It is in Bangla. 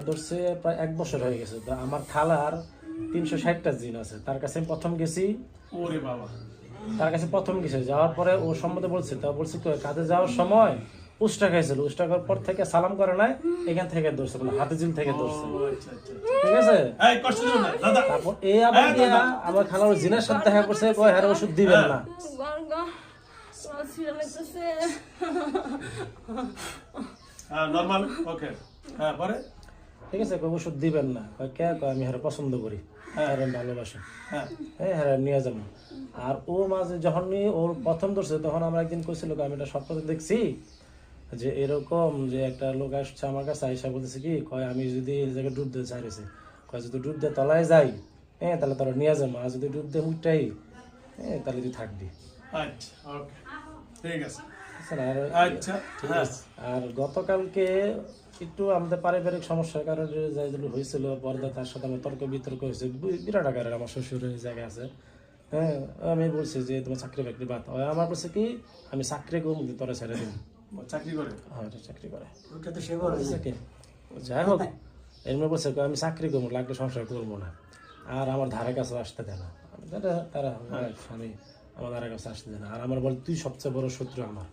ধরছে প্রায় 1 বছর হয়ে গেছে। তো আমার খালার 360টা জিন আছে, তার কাছে আমি প্রথম গেছি। ওরে বাবা, তার কাছে প্রথম গেছে, যাওয়ার পরে ও সম্বন্ধে বলছে, তা বলছি তো কাজে যাওয়ার সময় উষ্টা খাইছিল, উষ্টা খাওয়ার পর থেকে সালাম করে নাই, এখান থেকে ধরছে, মানে হাতে জিল থেকে ধরছে। আচ্ছা আচ্ছা, ঠিক আছে, এই কষ্ট দিও না দাদা। তারপর এই আবার দিয়া আমার খালার জিনের সাথে দেখা করছে, কয় হ্যাঁ ওষুধ দিবেন না। হ্যাঁ নরমাল, ওকে। হ্যাঁ পরে ঠিক আছে, কয় ওষুধ দিবেন না। কয় কে? কয় আমি হ্যাঁ পছন্দ করি, হ্যাঁ ভালোবাসি, হ্যাঁ হ্যাঁ হ্যাঁ নিয়ে যাবো। আর ও মাঝে যখন ওর প্রথম ধরছে, তখন আমরা একদিন কইছিল, আমি এটা স্বপ্নতে দেখছি যে এরকম যে একটা লোক আসছে আমার কাছে, আইসা বলতেছে কি, কয় আমি যদি এই জায়গায় ডুব দিয়ে চাইছে, কয় যদি ডুব দিয়ে তলায় যাই, হ্যাঁ তাহলে তোরা নিয়ে যাবো, আর যদি ডুব দিয়ে উঠটাই, হ্যাঁ তাহলে তুই থাকবি। আচ্ছা ওকে, ঠিক আছে। আর আচ্ছা ঠিক হ্যাঁ আছে। আর গতকালকে একটু আমাদের পারিবারিক সমস্যার কারণে যেগুলো হয়েছিল, পর্দা তার সাথে আমার তর্ক বিতর্ক হয়েছে বিরাট আকারের। আমার শ্বশুরের জায়গা আছে, হ্যাঁ আমি বলছি যে তোমার চাকরি বাকরি বাদ, আমার বলছে কি আমি চাকরি করবো, তোরা ছেড়ে দিন। চাকরি করে, হ্যাঁ চাকরি করে, ওটা তো সে বলে বলছে কি যাই হোক, এমনি বলছে কি, আমি চাকরি করবো, লাগলে সংসার করবো না, আর আমার ধারে কাছে আসতে দেয় না। তারা স্বামী আমার ধারে কাছে আসতে দেয় না, আর আমার বলে তুই সবচেয়ে বড় শত্রু আমার।